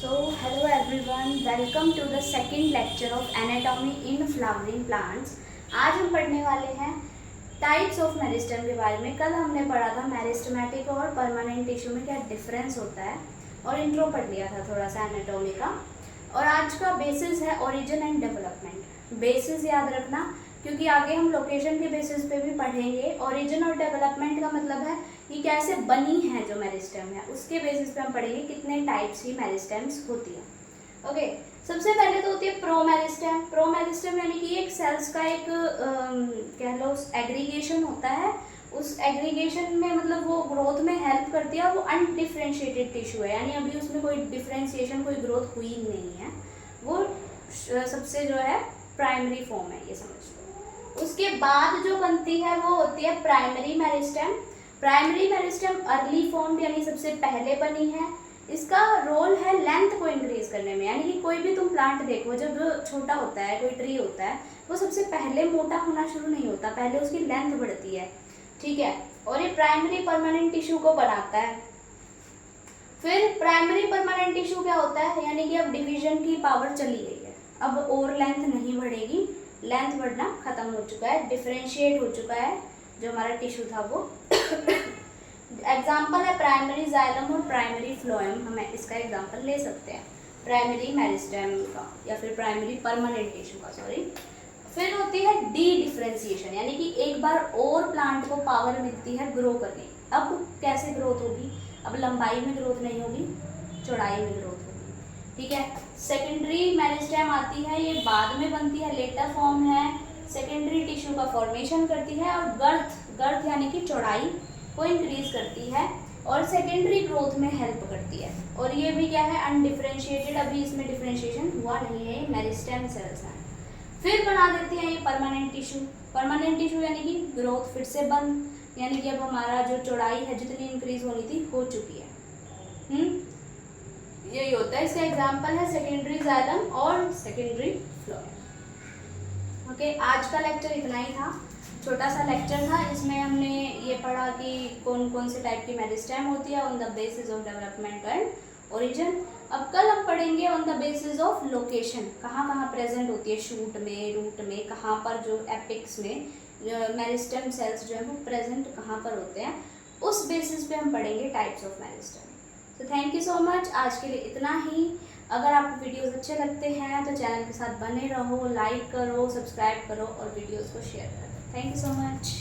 Hello everyone, welcome to the second lecture of anatomy in flowering plants. आज हम पढ़ने वाले हैं टाइप्स ऑफ मेरिस्टेम के बारे में। कल हमने पढ़ा था मेरिस्टेमेटिक और परमानेंट टिश्यू में क्या डिफरेंस होता है और इंट्रो पढ़ लिया था थोड़ा सा एनाटॉमी का। और आज का बेसिस है ओरिजिन एंड डेवलपमेंट। बेसिस याद रखना क्योंकि आगे हम लोकेशन के बेसिस पे भी पढ़ेंगे। ओरिजिन और डेवलपमेंट का मतलब है कि कैसे बनी है जो मेरिस्टेम है, उसके बेसिस पे हम पढ़ेंगे कितने टाइप्स की मेरिस्टेम्स होती है। ओके, सबसे पहले तो होती है प्रो मेरिस्टेम। प्रो मेरिस्टेम यानी कि एक सेल्स का एक कह लो एग्रीगेशन होता है। उस एग्रीगेशन में मतलब वो ग्रोथ में हेल्प करती है और वो अनडिफ्रेंशिएटेड टिश्यू है, यानी अभी उसमें कोई डिफ्रेंशिएशन कोई ग्रोथ हुई नहीं है। वो सबसे जो है प्राइमरी फॉर्म है, ये समझ लो। उसके बाद जो बनती है वो होती है primary meristem. Primary meristem early form यानी सबसे पहले बनी है। इसका रोल है लेंथ को इंक्रीज करने में, यानी कि कोई भी तुम प्लांट देखो जब छोटा होता है, कोई ट्री होता है, वो सबसे पहले मोटा होना शुरू नहीं होता, पहले उसकी लेंथ बढ़ती है, ठीक है। और ये प्राइमरी परमानेंट टिश्यू को बनाता है। फिर प्राइमरी परमानेंट टिश्यू क्या होता है, यानी कि अब डिवीजन की पावर चली गई है, अब और लेंथ नहीं बढ़ेगी, लेंथ बढ़ना खत्म हो चुका है, डिफरेंशिएट हो चुका है जो हमारा टिश्यू था वो। एग्जाम्पल है प्राइमरी जाइलम और प्राइमरी फ्लोएम, हमें इसका एग्जाम्पल ले सकते हैं प्राइमरी मेरिस्टेम का या फिर प्राइमरी परमानेंट टिश्यू का, सॉरी। फिर होती है डी डिफरेंशिएशन, यानी कि एक बार और प्लांट को पावर मिलती है ग्रो करने। अब कैसे ग्रोथ होगी, अब लंबाई में ग्रोथ नहीं होगी, चौड़ाई में ग्रोथ होगी, ठीक है। सेकेंडरी मेरिस्टेम आती है, ये बाद में बनती है, लेटर फॉर्म है, सेकेंडरी टिश्यू का फॉर्मेशन करती है और गर्थ यानी कि चौड़ाई को इंक्रीज करती है और सेकेंडरी ग्रोथ में हेल्प करती है। और ये भी क्या है, अनडिफरेंशिएटेड, अभी इसमें डिफरेंशिएशन हुआ नहीं है, मेरिस्टेम सेल्स हैं। फिर बना देते हैं ये परमानेंट टिश्यू। परमानेंट टिश्यू यानी कि ग्रोथ फिर से बंद, यानी कि अब हमारा जो चौड़ाई है जितनी इंक्रीज होनी थी हो चुकी है। यही होता है, इसका एग्जाम्पल है सेकेंडरी जाइलम और सेकेंडरी फ्लोएम। ओके, आज का लेक्चर इतना ही था, छोटा सा लेक्चर था। इसमें हमने ये पढ़ा कि कौन कौन से टाइप की मेरिस्टेम होती है on the basis of development and origin. अब कल हम पढ़ेंगे on the basis of location, कहाँ कहाँ प्रेजेंट होती है, शूट में, रूट में, कहाँ पर जो एपिक्स में मेरिस्टेम सेल्स जो है वो प्रेजेंट कहाँ पर होते हैं, उस बेसिस पे हम पढ़ेंगे टाइप्स ऑफ मेरिस्टेम। तो थैंक यू सो मच, आज के लिए इतना ही। अगर आपको वीडियोस अच्छे लगते हैं तो चैनल के साथ बने रहो, लाइक करो, सब्सक्राइब करो और वीडियोस को शेयर करो। Thank you so much.